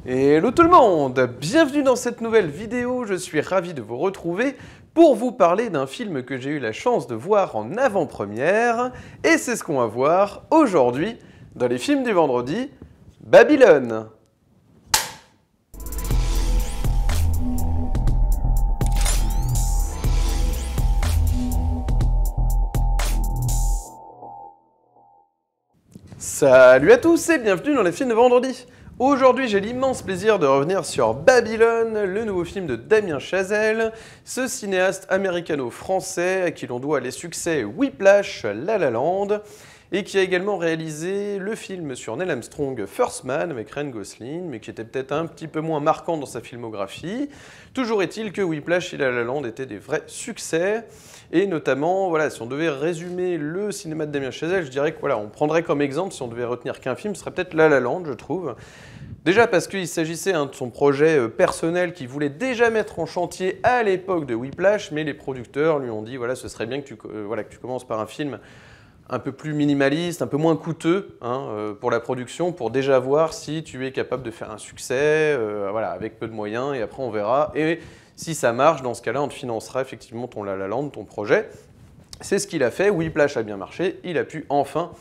Hello tout le monde, bienvenue dans cette nouvelle vidéo, je suis ravi de vous retrouver pour vous parler d'un film que j'ai eu la chance de voir en avant-première, et c'est ce qu'on va voir aujourd'hui dans les films du vendredi, Babylone. Salut à tous et bienvenue dans les films de vendredi. Aujourd'hui, j'ai l'immense plaisir de revenir sur Babylone, le nouveau film de Damien Chazelle, ce cinéaste américano-français à qui l'on doit les succès Whiplash, La La Land, et qui a également réalisé le film sur Neil Armstrong, First Man, avec Ryan Gosling, mais qui était peut-être un petit peu moins marquant dans sa filmographie. Toujours est-il que Whiplash et La La Land étaient des vrais succès, et notamment, voilà, si on devait résumer le cinéma de Damien Chazelle, je dirais que voilà, on prendrait comme exemple, si on devait retenir qu'un film, ce serait peut-être La La Land, je trouve. Déjà parce qu'il s'agissait de son projet personnel qu'il voulait déjà mettre en chantier à l'époque de Whiplash, mais les producteurs lui ont dit voilà, ce serait bien que tu commences par un film un peu plus minimaliste, un peu moins coûteux pour la production, pour déjà voir si tu es capable de faire un succès, voilà, avec peu de moyens, et après on verra. Et si ça marche, dans ce cas-là, on te financera effectivement ton La La Land, ton projet. C'est ce qu'il a fait, Whiplash a bien marché, il a pu enfin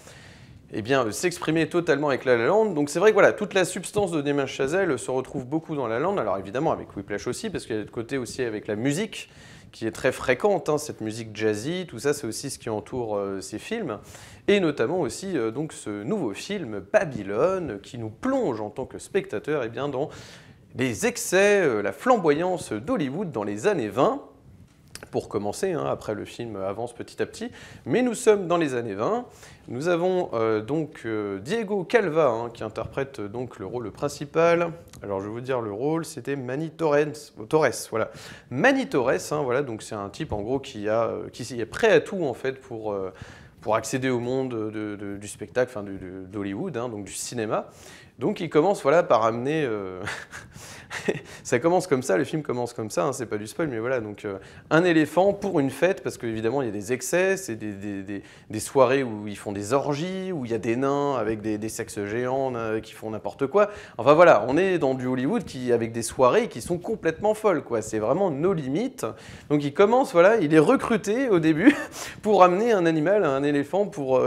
s'exprimer totalement avec La La Land. Donc c'est vrai que voilà, toute la substance de Damien Chazelle se retrouve beaucoup dans La La Land, alors évidemment avec Whiplash aussi, parce qu'il y a de côté aussi avec la musique, qui est très fréquente, cette musique jazzy, tout ça c'est aussi ce qui entoure ces films, et notamment aussi donc ce nouveau film Babylone, qui nous plonge en tant que spectateur dans les excès, la flamboyance d'Hollywood dans les années 20, pour commencer, après le film avance petit à petit, mais nous sommes dans les années 20. Nous avons Diego Calva qui interprète donc le rôle principal. Alors je vais vous dire le rôle, c'était Manny Torres, voilà. Manny Torres, voilà, donc c'est un type en gros qui est prêt à tout en fait pour accéder au monde du spectacle, d'Hollywood, donc du cinéma. Donc il commence voilà, par amener... ça commence comme ça, le film commence comme ça, c'est pas du spoil, mais voilà, donc un éléphant pour une fête, parce qu'évidemment il y a des excès, c'est des soirées où ils font des orgies, où il y a des nains avec des sexes géants qui font n'importe quoi. Enfin voilà, on est dans du Hollywood avec des soirées qui sont complètement folles, quoi. C'est vraiment nos limites. Donc il commence, voilà, il est recruté au début pour amener un animal, un éléphant, pour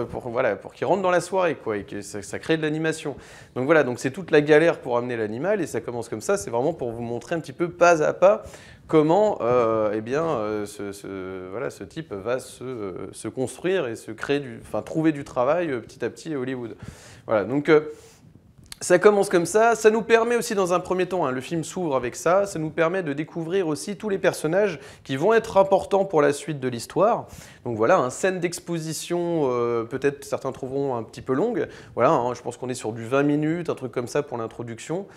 qu'il rentre dans la soirée, quoi, et que ça crée de l'animation. Donc voilà, donc c'est toute la galère pour amener l'animal, et ça commence comme ça, c'est vraiment pour vous montrer un petit peu pas à pas comment ce type va se construire et trouver du travail petit à petit à Hollywood. Voilà, donc ça commence comme ça nous permet aussi dans un premier temps, le film s'ouvre avec ça nous permet de découvrir aussi tous les personnages qui vont être importants pour la suite de l'histoire. Donc voilà, une scène d'exposition, peut-être certains trouveront un petit peu longue, voilà, je pense qu'on est sur du 20 minutes, un truc comme ça pour l'introduction,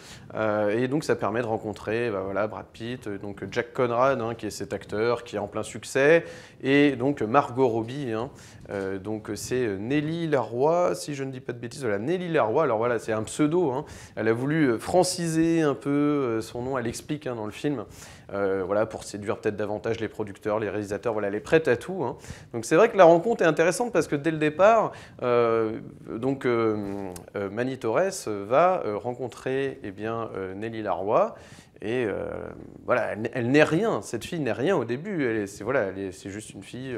et donc ça permet de rencontrer Brad Pitt, donc Jack Conrad, qui est cet acteur qui est en plein succès, et donc Margot Robbie, donc c'est Nelly Laroy, si je ne dis pas de bêtises, voilà, Nelly Laroy, alors voilà, c'est un pseudo. Elle a voulu franciser un peu son nom, elle explique dans le film, voilà, pour séduire peut-être davantage les producteurs, les réalisateurs, voilà, elle est prête à tout. Donc c'est vrai que la rencontre est intéressante parce que dès le départ, Manny Torres va rencontrer Nelly Laroy. Et voilà, elle n'est rien, cette fille n'est rien au début, c'est juste une fille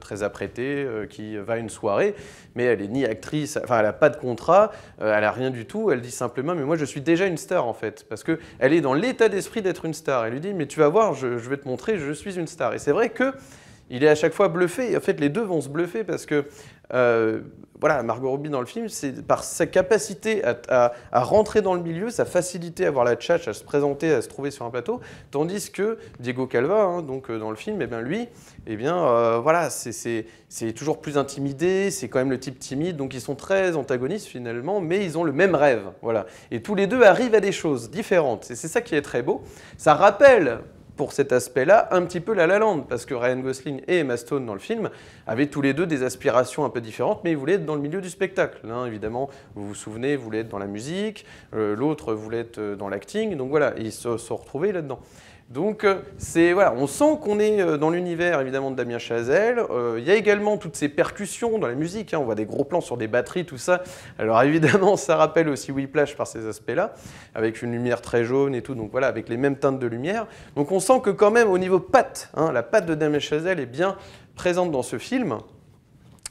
très apprêtée qui va à une soirée, mais elle n'est ni actrice, enfin elle n'a pas de contrat, elle n'a rien du tout, elle dit simplement mais moi je suis déjà une star en fait, parce qu'elle est dans l'état d'esprit d'être une star, elle lui dit mais tu vas voir, je vais te montrer, je suis une star. Et c'est vrai que il est à chaque fois bluffé, et en fait les deux vont se bluffer parce que Margot Robbie dans le film, c'est par sa capacité à rentrer dans le milieu, sa facilité à avoir la tchatche, à se présenter, à se trouver sur un plateau, tandis que Diego Calva, dans le film, lui, c'est toujours plus intimidé, c'est quand même le type timide, donc ils sont très antagonistes finalement, mais ils ont le même rêve, voilà. Et tous les deux arrivent à des choses différentes, et c'est ça qui est très beau. Ça rappelle pour cet aspect-là, un petit peu La La Land, parce que Ryan Gosling et Emma Stone dans le film avaient tous les deux des aspirations un peu différentes, mais ils voulaient être dans le milieu du spectacle. L'un, évidemment, vous vous souvenez, voulait être dans la musique, l'autre voulait être dans l'acting, donc voilà, ils se sont retrouvés là-dedans. Donc voilà, on sent qu'on est dans l'univers évidemment de Damien Chazelle. Il y a également toutes ces percussions dans la musique, hein, on voit des gros plans sur des batteries, tout ça. Alors évidemment, ça rappelle aussi Whiplash par ces aspects-là, avec une lumière très jaune et tout, donc voilà, avec les mêmes teintes de lumière. Donc on sent que quand même au niveau patte, hein, la patte de Damien Chazelle est bien présente dans ce film.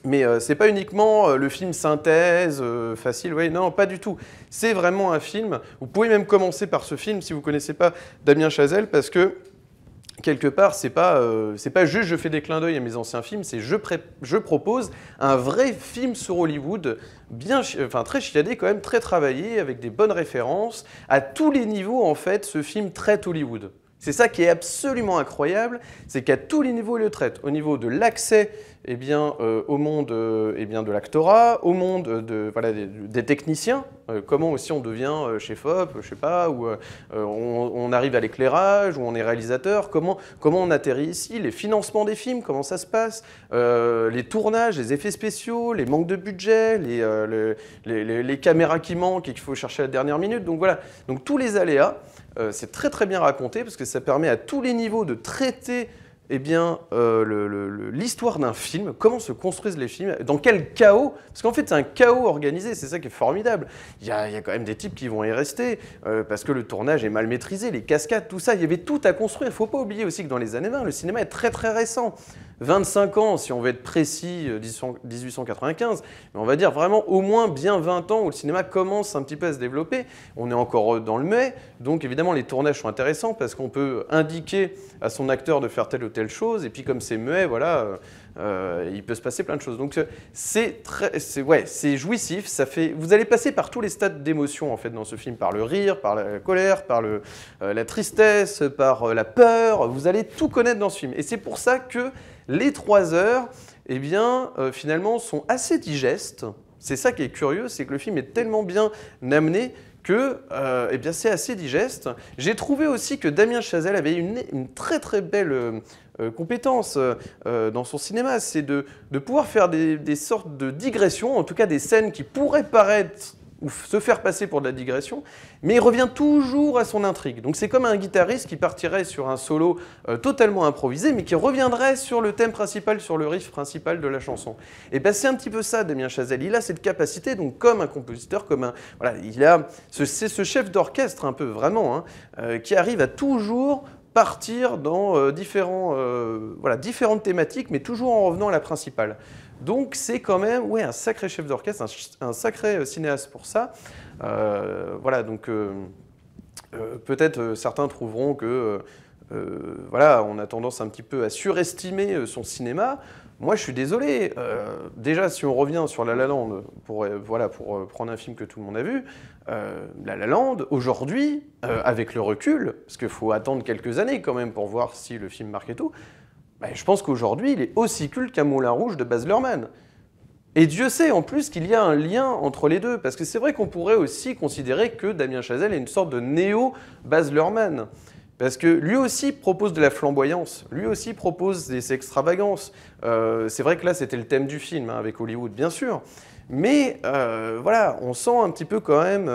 Mais c'est pas uniquement le film synthèse, facile, oui, non, pas du tout. C'est vraiment un film. Vous pouvez même commencer par ce film si vous connaissez pas Damien Chazelle, parce que quelque part, c'est pas juste je fais des clins d'œil à mes anciens films, c'est je propose un vrai film sur Hollywood, bien, enfin très chiadé quand même, très travaillé, avec des bonnes références. À tous les niveaux, en fait, ce film traite Hollywood. C'est ça qui est absolument incroyable, c'est qu'à tous les niveaux, il le traite. Au niveau de l'accès au monde de l'actorat, au monde voilà, des techniciens, comment aussi on devient chef-op, je sais pas, ou on arrive à l'éclairage, ou on est réalisateur, comment on atterrit ici, les financements des films, comment ça se passe, les tournages, les effets spéciaux, les manques de budget, les caméras qui manquent et qu'il faut chercher à la dernière minute. Donc voilà, donc tous les aléas. C'est très très bien raconté parce que ça permet à tous les niveaux de traiter l'histoire d'un film, comment se construisent les films, dans quel chaos, parce qu'en fait c'est un chaos organisé, c'est ça qui est formidable. Il y a quand même des types qui vont y rester, parce que le tournage est mal maîtrisé, les cascades, tout ça, il y avait tout à construire. Il ne faut pas oublier aussi que dans les années 20, le cinéma est très très récent. 25 ans, si on veut être précis, 1895, mais on va dire vraiment au moins bien 20 ans où le cinéma commence un petit peu à se développer. On est encore dans le muet, donc évidemment les tournages sont intéressants parce qu'on peut indiquer à son acteur de faire telle ou telle chose, et puis comme c'est muet, voilà, il peut se passer plein de choses. Donc c'est jouissif, vous allez passer par tous les stades d'émotion en fait dans ce film, par le rire, par la colère, par la tristesse, par la peur, vous allez tout connaître dans ce film. Et c'est pour ça que les 3 heures, eh bien, finalement, sont assez digestes. C'est ça qui est curieux, c'est que le film est tellement bien amené que eh bien, c'est assez digeste. J'ai trouvé aussi que Damien Chazelle avait une très très belle compétence dans son cinéma, c'est de pouvoir faire des sortes de digressions, en tout cas des scènes qui pourraient paraître ou se faire passer pour de la digression, mais il revient toujours à son intrigue. Donc c'est comme un guitariste qui partirait sur un solo totalement improvisé, mais qui reviendrait sur le thème principal, sur le riff principal de la chanson. Et ben c'est un petit peu ça, Damien Chazelle. Il a cette capacité, donc comme un compositeur, voilà, c'est ce chef d'orchestre un peu vraiment, hein, qui arrive à toujours partir dans différentes thématiques, mais toujours en revenant à la principale. Donc c'est quand même un sacré chef d'orchestre, un sacré cinéaste pour ça. Voilà, donc peut-être certains trouveront que voilà, on a tendance un petit peu à surestimer son cinéma. Moi, je suis désolé. Déjà, si on revient sur La La Land, pour prendre un film que tout le monde a vu, La La Land, aujourd'hui, avec le recul, parce qu'il faut attendre quelques années quand même pour voir si le film marque et tout, je pense qu'aujourd'hui, il est aussi culte qu'un Moulin Rouge de Baz Luhrmann. Et Dieu sait en plus qu'il y a un lien entre les deux, parce que c'est vrai qu'on pourrait aussi considérer que Damien Chazelle est une sorte de néo-Baz Luhrmann. Parce que lui aussi propose de la flamboyance, lui aussi propose des extravagances. C'est vrai que là, c'était le thème du film, hein, avec Hollywood, bien sûr. Mais voilà, on sent un petit peu quand même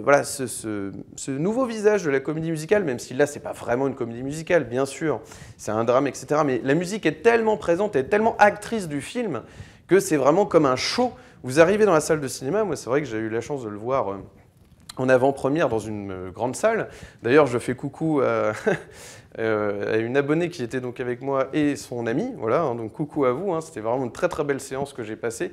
voilà, ce nouveau visage de la comédie musicale, même si là, c'est pas vraiment une comédie musicale, bien sûr, c'est un drame, etc. Mais la musique est tellement présente, elle est tellement actrice du film, que c'est vraiment comme un show. Vous arrivez dans la salle de cinéma, moi c'est vrai que j'ai eu la chance de le voir en avant-première dans une grande salle. D'ailleurs, je fais coucou à une abonnée qui était donc avec moi et son ami. Voilà, hein, donc coucou à vous. Hein, c'était vraiment une très très belle séance que j'ai passée.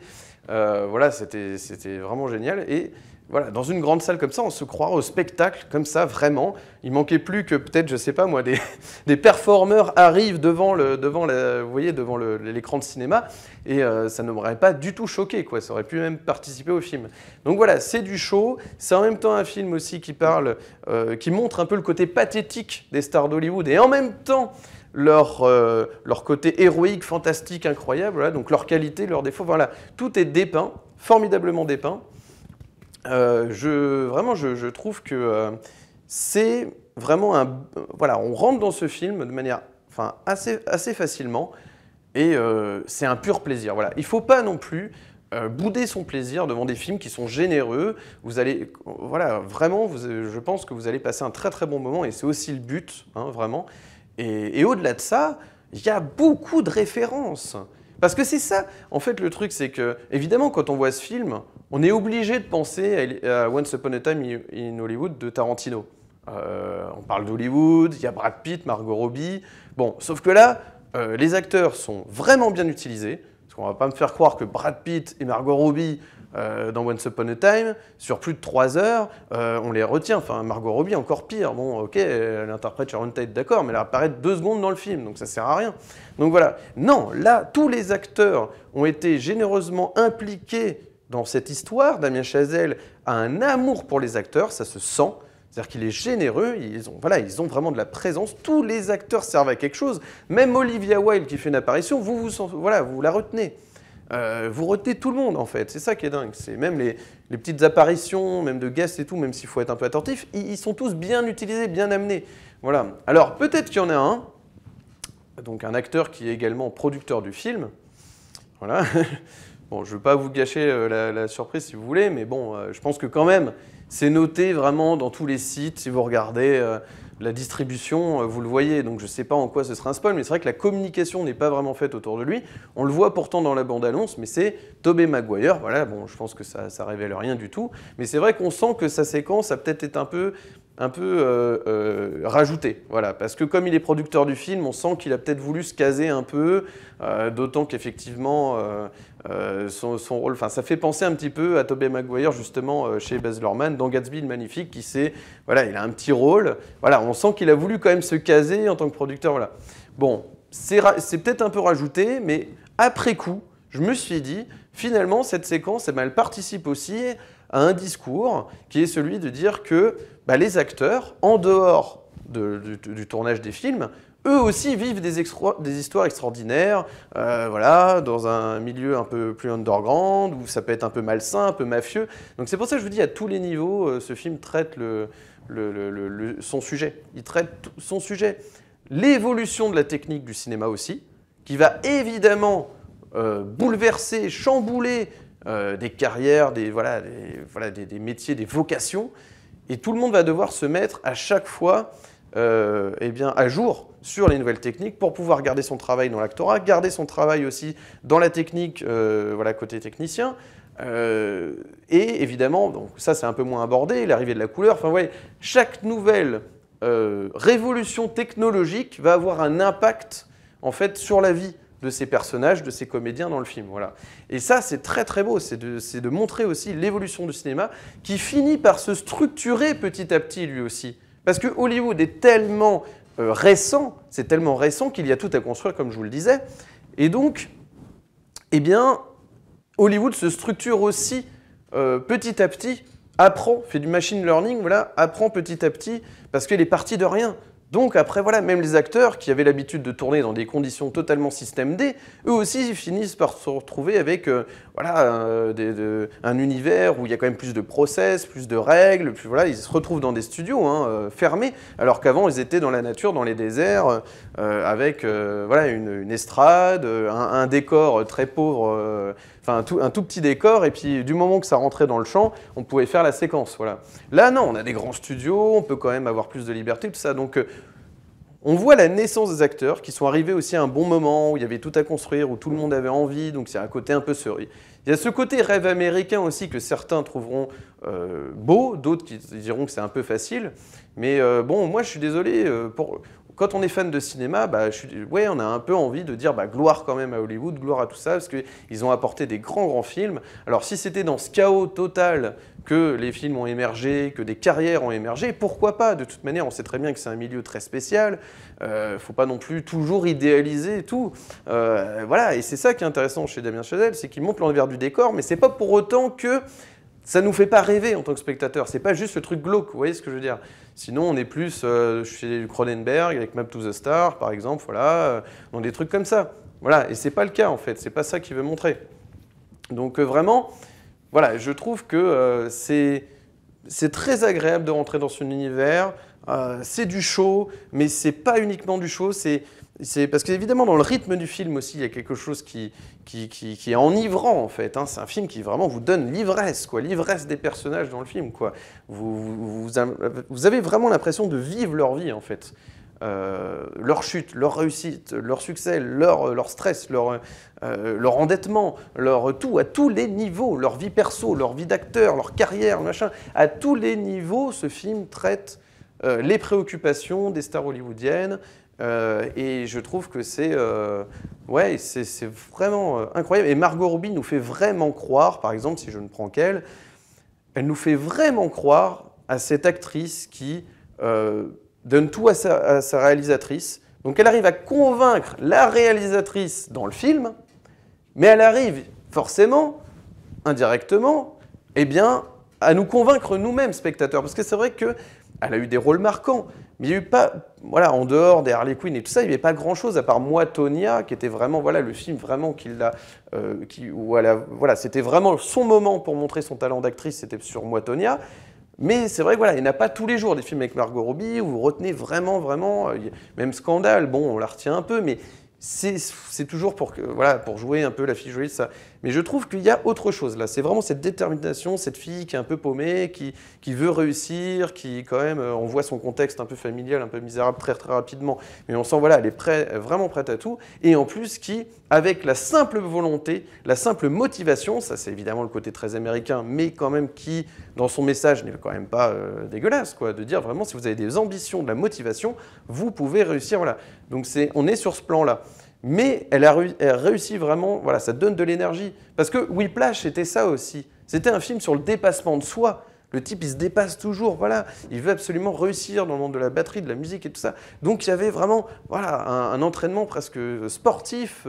Voilà, c'était vraiment génial. Et voilà, dans une grande salle comme ça, on se croirait au spectacle, comme ça, vraiment. Il manquait plus que peut-être, je sais pas moi, des performeurs arrivent devant l'écran de cinéma, et ça ne m'aurait pas du tout choqué, quoi. Ça aurait pu même participer au film. Donc voilà, c'est du show. C'est en même temps un film aussi qui montre un peu le côté pathétique des stars d'Hollywood, et en même temps leur côté héroïque, fantastique, incroyable. Voilà, donc leur qualité, leurs défauts, voilà, tout est dépeint, formidablement dépeint. Je trouve que c'est vraiment voilà, on rentre dans ce film de manière assez facilement, et c'est un pur plaisir. Voilà. Il ne faut pas non plus bouder son plaisir devant des films qui sont généreux. Vous allez, voilà, vraiment, je pense que vous allez passer un très très bon moment et c'est aussi le but, hein, vraiment. Et au-delà de ça, il y a beaucoup de références. Parce que c'est ça, en fait, le truc, c'est que, évidemment, quand on voit ce film, on est obligé de penser à Once Upon a Time in Hollywood de Tarantino. On parle d'Hollywood, il y a Brad Pitt, Margot Robbie. Bon, sauf que là, les acteurs sont vraiment bien utilisés. Parce qu'on va pas me faire croire que Brad Pitt et Margot Robbie dans Once Upon a Time, sur plus de 3 heures, on les retient. Enfin, Margot Robbie, encore pire. Bon, ok, elle interprète Sharon Tate, d'accord, mais elle apparaît 2 secondes dans le film, donc ça sert à rien. Donc voilà. Non, là, tous les acteurs ont été généreusement impliqués dans cette histoire. Damien Chazelle a un amour pour les acteurs, ça se sent. C'est-à-dire qu'il est généreux, ils ont vraiment de la présence. Tous les acteurs servent à quelque chose. Même Olivia Wilde qui fait une apparition, vous la retenez. Vous retenez tout le monde, en fait. C'est ça qui est dingue. C'est même les petites apparitions, même de guests et tout, même s'il faut être un peu attentif, ils sont tous bien utilisés, bien amenés. Voilà. Alors, peut-être qu'il y en a un, donc un acteur qui est également producteur du film. Voilà. Bon, je ne veux pas vous gâcher la surprise si vous voulez, mais bon, je pense que quand même, c'est noté vraiment dans tous les sites. Si vous regardez la distribution, vous le voyez. Donc je ne sais pas en quoi ce sera un spoil, mais c'est vrai que la communication n'est pas vraiment faite autour de lui. On le voit pourtant dans la bande-annonce, mais c'est Tobey Maguire. Voilà, bon, je pense que ça révèle rien du tout. Mais c'est vrai qu'on sent que sa séquence a peut-être été un peu rajouté, voilà, parce que comme il est producteur du film, on sent qu'il a peut-être voulu se caser un peu, d'autant qu'effectivement son rôle, enfin ça fait penser un petit peu à Tobey Maguire justement chez Baz Luhrmann dans Gatsby le Magnifique, qui voilà, il a un petit rôle, voilà, on sent qu'il a voulu quand même se caser en tant que producteur, voilà. Bon, c'est peut-être un peu rajouté, mais après coup, je me suis dit, finalement cette séquence, elle participe aussi à un discours qui est celui de dire que les acteurs, en dehors du tournage des films, eux aussi vivent des histoires extraordinaires, voilà, dans un milieu un peu plus underground, où ça peut être un peu malsain, un peu mafieux. Donc c'est pour ça que je vous dis, à tous les niveaux, ce film traite son sujet. Il traite son sujet. L'évolution de la technique du cinéma aussi, qui va évidemment bouleverser, chambouler des carrières, des métiers, des vocations, et tout le monde va devoir se mettre à chaque fois à jour sur les nouvelles techniques pour pouvoir garder son travail dans l'actorat, garder son travail aussi dans la technique, côté technicien. Et évidemment, donc ça c'est un peu moins abordé, l'arrivée de la couleur. Enfin, ouais, chaque nouvelle révolution technologique va avoir un impact en fait sur la vie de ces personnages, de ces comédiens dans le film. Voilà. Et ça, c'est très très beau, c'est de montrer aussi l'évolution du cinéma qui finit par se structurer petit à petit lui aussi. Parce que Hollywood est tellement récent, c'est tellement récent qu'il y a tout à construire, comme je vous le disais. Et donc, eh bien, Hollywood se structure aussi petit à petit, apprend, fait du machine learning, voilà, apprend petit à petit, parce qu'il est parti de rien. Donc après, voilà, même les acteurs qui avaient l'habitude de tourner dans des conditions totalement système D, eux aussi ils finissent par se retrouver avec un univers où il y a quand même plus de process, plus de règles, puis voilà, ils se retrouvent dans des studios fermés, alors qu'avant ils étaient dans la nature, dans les déserts, avec une estrade, un décor très pauvre, un tout petit décor, et puis du moment que ça rentrait dans le champ, on pouvait faire la séquence. Voilà. Là, non, on a des grands studios, on peut quand même avoir plus de liberté, tout ça. Donc, on voit la naissance des acteurs qui sont arrivés aussi à un bon moment, où il y avait tout à construire, où tout le monde avait envie, donc c'est un côté un peu cerise. Il y a ce côté rêve américain aussi que certains trouveront beau, d'autres qui diront que c'est un peu facile. Mais bon, moi je suis désolé, quand on est fan de cinéma, on a un peu envie de dire gloire quand même à Hollywood, gloire à tout ça, parce qu'ils ont apporté des grands films. Alors si c'était dans ce chaos total que les films ont émergé, que des carrières ont émergé, pourquoi pas? De toute manière, on sait très bien que c'est un milieu très spécial, faut pas non plus toujours idéaliser tout. Voilà, et c'est ça qui est intéressant chez Damien Chazelle, c'est qu'il montre l'envers du décor, mais c'est pas pour autant que ça nous fait pas rêver en tant que spectateur. C'est pas juste le truc glauque, vous voyez ce que je veux dire? Sinon, on est plus chez Cronenberg avec Map to the Star, par exemple, voilà, dans des trucs comme ça. Voilà, et c'est pas le cas en fait, c'est pas ça qu'il veut montrer. Donc vraiment, voilà, je trouve que c'est très agréable de rentrer dans son univers. C'est du show, mais c'est pas uniquement du show, c'est C'est parce qu'évidemment, dans le rythme du film aussi, il y a quelque chose qui est enivrant, en fait. Hein. C'est un film qui vraiment vous donne l'ivresse, quoi, l'ivresse des personnages dans le film, quoi. Vous avez vraiment l'impression de vivre leur vie, en fait. Leur chute, leur réussite, leur succès, leur stress, leur endettement, leur tout, à tous les niveaux, leur vie perso, leur vie d'acteur, leur carrière, machin. À tous les niveaux, ce film traite les préoccupations des stars hollywoodiennes. Et je trouve que ouais, c'est vraiment incroyable. Et Margot Robbie nous fait vraiment croire, par exemple, si je ne prends qu'elle, elle nous fait vraiment croire à cette actrice qui donne tout à sa réalisatrice. Donc elle arrive à convaincre la réalisatrice dans le film, mais elle arrive forcément, indirectement, eh bien, à nous convaincre nous-mêmes, spectateurs. Parce que c'est vrai qu'elle a eu des rôles marquants, mais il n'y a eu pas, voilà, en dehors des Harley Quinn et tout ça, il n'y avait pas grand-chose, à part Moi, Tonya, qui était vraiment, voilà, le film vraiment voilà, c'était vraiment son moment pour montrer son talent d'actrice, c'était sur Moi, Tonya. Mais c'est vrai que voilà, il n'y en a pas tous les jours des films avec Margot Robbie où vous retenez vraiment, vraiment, même Scandale, bon, on la retient un peu, mais c'est toujours voilà, pour jouer un peu la fille jolie, ça. Mais je trouve qu'il y a autre chose là. C'est vraiment cette détermination, cette fille qui est un peu paumée, qui veut réussir, qui quand même, on voit son contexte un peu familial, un peu misérable très très rapidement. Mais on sent, voilà, elle est vraiment prête à tout. Et en plus, qui, avec la simple volonté, la simple motivation, ça c'est évidemment le côté très américain, mais quand même qui, dans son message, n'est quand même pas dégueulasse, quoi, de dire vraiment, si vous avez des ambitions, de la motivation, vous pouvez réussir, voilà. Donc on est sur ce plan-là. Mais elle réussit vraiment, voilà, ça donne de l'énergie. Parce que Whiplash, c'était ça aussi. C'était un film sur le dépassement de soi. Le type, il se dépasse toujours, voilà. Il veut absolument réussir dans le monde de la batterie, de la musique et tout ça. Donc il y avait vraiment, voilà, un entraînement presque sportif,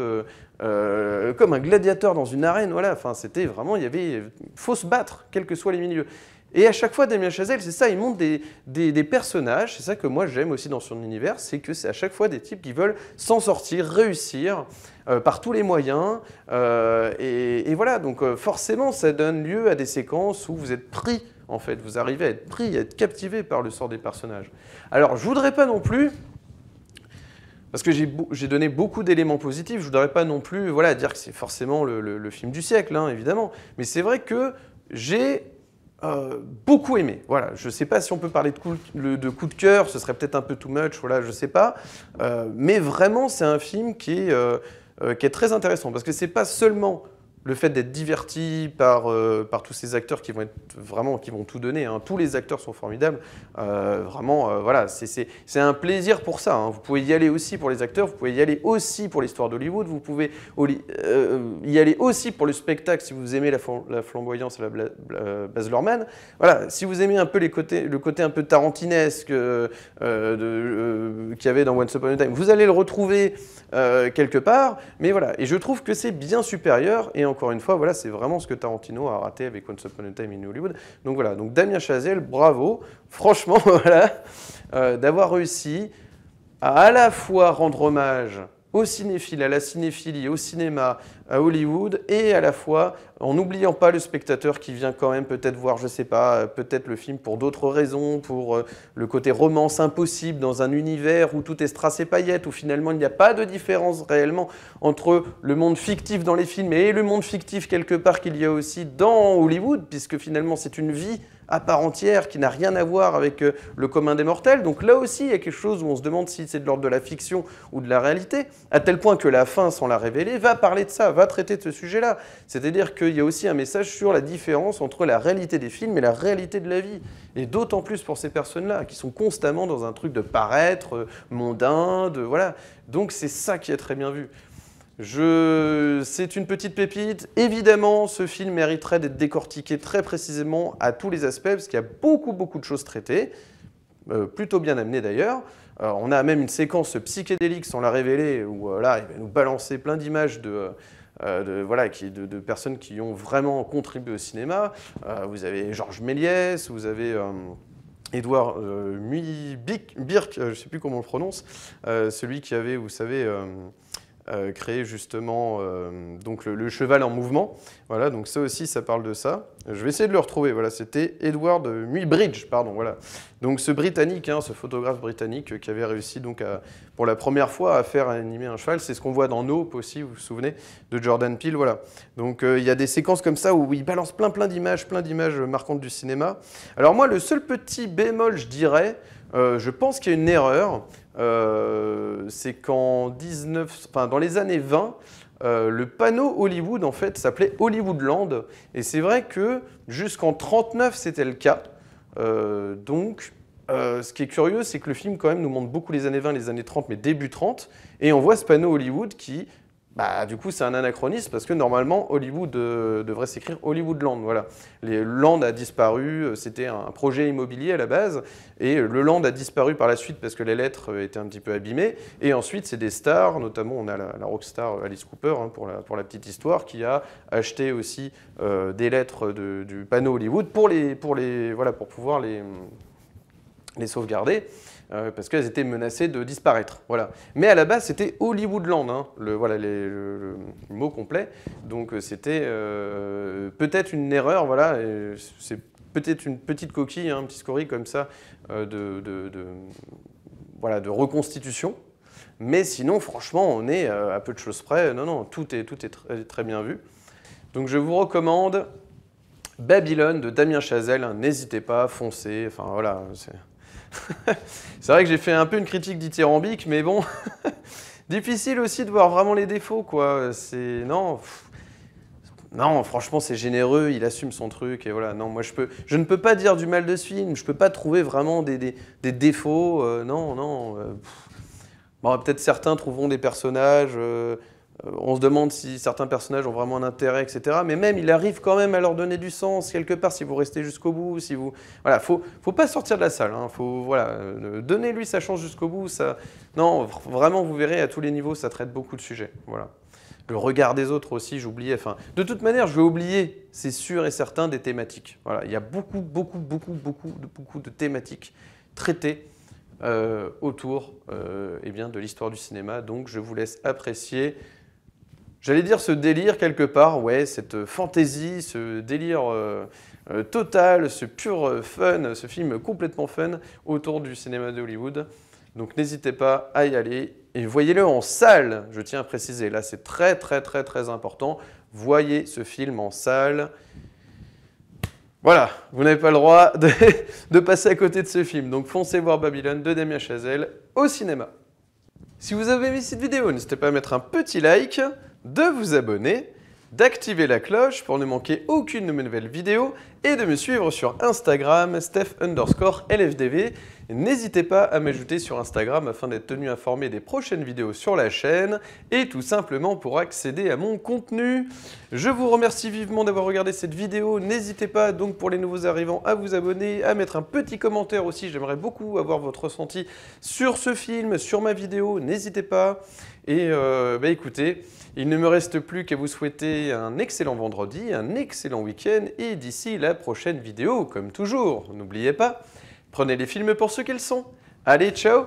comme un gladiateur dans une arène, voilà. Enfin, c'était vraiment, il faut se battre, quels que soient les milieux. Et à chaque fois, Damien Chazelle, c'est ça, il montre des personnages, c'est ça que moi j'aime aussi dans son univers, c'est que c'est à chaque fois des types qui veulent s'en sortir, réussir par tous les moyens. Et voilà, donc forcément, ça donne lieu à des séquences où vous êtes pris, en fait, vous arrivez à être pris, à être captivé par le sort des personnages. Alors, je voudrais pas non plus, parce que j'ai donné beaucoup d'éléments positifs, je voudrais pas non plus, voilà, dire que c'est forcément le film du siècle, hein, évidemment, mais c'est vrai que j'ai beaucoup aimé. Voilà, je ne sais pas si on peut parler de coup de cœur, ce serait peut-être un peu too much, voilà, je ne sais pas. Mais vraiment, c'est un film qui est très intéressant parce que ce n'est pas seulement le fait d'être diverti par tous ces acteurs qui vont tout donner. Hein. Tous les acteurs sont formidables. Vraiment, voilà, c'est un plaisir pour ça. Hein. Vous pouvez y aller aussi pour les acteurs, vous pouvez y aller aussi pour l'histoire d'Hollywood, vous pouvez y aller aussi pour le spectacle si vous aimez la flamboyance et la Baz Luhrmann. Voilà, si vous aimez un peu le côté un peu tarantinesque qu'il y avait dans Once Upon a Time, vous allez le retrouver quelque part. Mais voilà, et je trouve que c'est bien supérieur. Et encore une fois, voilà, c'est vraiment ce que Tarantino a raté avec Once Upon a Time in Hollywood. Donc voilà, donc Damien Chazelle, bravo, franchement, voilà, d'avoir réussi à la fois rendre hommage aux cinéphiles, à la cinéphilie, au cinéma, à Hollywood, et à la fois en n'oubliant pas le spectateur qui vient quand même peut-être voir, je sais pas, peut-être le film pour d'autres raisons, pour le côté romance impossible dans un univers où tout est strass et paillettes, où finalement il n'y a pas de différence réellement entre le monde fictif dans les films et le monde fictif quelque part qu'il y a aussi dans Hollywood, puisque finalement c'est une vie à part entière qui n'a rien à voir avec le commun des mortels. Donc là aussi, il y a quelque chose où on se demande si c'est de l'ordre de la fiction ou de la réalité, à tel point que la fin, sans la révéler, va parler de ça, va traiter de ce sujet-là. C'est-à-dire qu'il y a aussi un message sur la différence entre la réalité des films et la réalité de la vie. Et d'autant plus pour ces personnes-là, qui sont constamment dans un truc de paraître, mondain, voilà. Donc c'est ça qui est très bien vu. C'est une petite pépite. Évidemment, ce film mériterait d'être décortiqué très précisément à tous les aspects, parce qu'il y a beaucoup, beaucoup de choses traitées, plutôt bien amenées d'ailleurs. On a même une séquence psychédélique, sans la révéler, où là, il va nous balancer plein d'images de personnes qui ont vraiment contribué au cinéma. Vous avez Georges Méliès, vous avez Édouard Birk, je ne sais plus comment on le prononce, celui qui avait, vous savez... créé justement donc le cheval en mouvement. Voilà, donc ça aussi, ça parle de ça. Je vais essayer de le retrouver. Voilà, c'était Edward Muybridge, pardon. Voilà. Donc ce Britannique, ce photographe britannique qui avait réussi donc pour la première fois à faire animer un cheval. C'est ce qu'on voit dans Nope aussi, vous vous souvenez, de Jordan Peele. Voilà. Donc il y a des séquences comme ça où il balance plein d'images marquantes du cinéma. Alors moi, le seul petit bémol, je dirais, je pense qu'il y a une erreur. C'est qu'en dans les années 20, le panneau Hollywood en fait s'appelait Hollywoodland, et c'est vrai que jusqu'en 39 c'était le cas. Ce qui est curieux, c'est que le film quand même nous montre beaucoup les années 20, les années 30, mais début 30, et on voit ce panneau Hollywood qui, du coup, c'est un anachronisme parce que normalement Hollywood devrait s'écrire Hollywoodland. Voilà. Le land a disparu, c'était un projet immobilier à la base, et le land a disparu par la suite parce que les lettres étaient un petit peu abîmées. Et ensuite, c'est des stars, notamment on a la rockstar Alice Cooper, pour la petite histoire, qui a acheté aussi des lettres du panneau Hollywood pour pouvoir les sauvegarder. Parce qu'elles étaient menacées de disparaître. Voilà. Mais à la base, c'était Hollywoodland, le mot complet. Donc c'était peut-être une erreur, voilà. C'est peut-être une petite coquille, un petit scorie comme ça de reconstitution. Mais sinon, franchement, on est à peu de choses près. Non, tout est très bien vu. Donc je vous recommande Babylone de Damien Chazelle. N'hésitez pas, foncez. Enfin voilà. C'est vrai que j'ai fait un peu une critique dithyrambique, mais bon, difficile aussi de voir vraiment les défauts, quoi. Non, franchement, c'est généreux, il assume son truc, et voilà. Non, moi, je ne peux pas dire du mal de ce film, je ne peux pas trouver vraiment des défauts, Bon, peut-être certains trouveront des personnages, on se demande si certains personnages ont vraiment un intérêt, etc. Mais même, il arrive quand même à leur donner du sens, quelque part, si vous restez jusqu'au bout, si vous... Voilà, faut pas sortir de la salle, donnez-lui sa chance jusqu'au bout, ça... Non, vraiment, vous verrez, à tous les niveaux, ça traite beaucoup de sujets, voilà. Le regard des autres aussi, j'oubliais, de toute manière, je vais oublier, c'est sûr et certain, des thématiques. Voilà, il y a beaucoup de thématiques traitées autour de l'histoire du cinéma, donc je vous laisse apprécier. J'allais dire ce délire quelque part, ouais, cette fantaisie, ce délire total, ce pur fun, ce film complètement fun autour du cinéma de Hollywood. Donc n'hésitez pas à y aller et voyez-le en salle, je tiens à préciser, là c'est très important, voyez ce film en salle. Voilà, vous n'avez pas le droit de passer à côté de ce film, donc foncez voir Babylone de Damien Chazelle au cinéma. Si vous avez aimé cette vidéo, n'hésitez pas à mettre un petit like, de vous abonner, d'activer la cloche pour ne manquer aucune de mes nouvelles vidéos et de me suivre sur Instagram, Steph_LFDV. N'hésitez pas à m'ajouter sur Instagram afin d'être tenu informé des prochaines vidéos sur la chaîne et tout simplement pour accéder à mon contenu. Je vous remercie vivement d'avoir regardé cette vidéo. N'hésitez pas donc pour les nouveaux arrivants à vous abonner, à mettre un petit commentaire aussi. J'aimerais beaucoup avoir votre ressenti sur ce film, sur ma vidéo. N'hésitez pas. Et écoutez, il ne me reste plus qu'à vous souhaiter un excellent vendredi, un excellent week-end et d'ici la prochaine vidéo, comme toujours, n'oubliez pas, prenez les films pour ce qu'ils sont. Allez, ciao!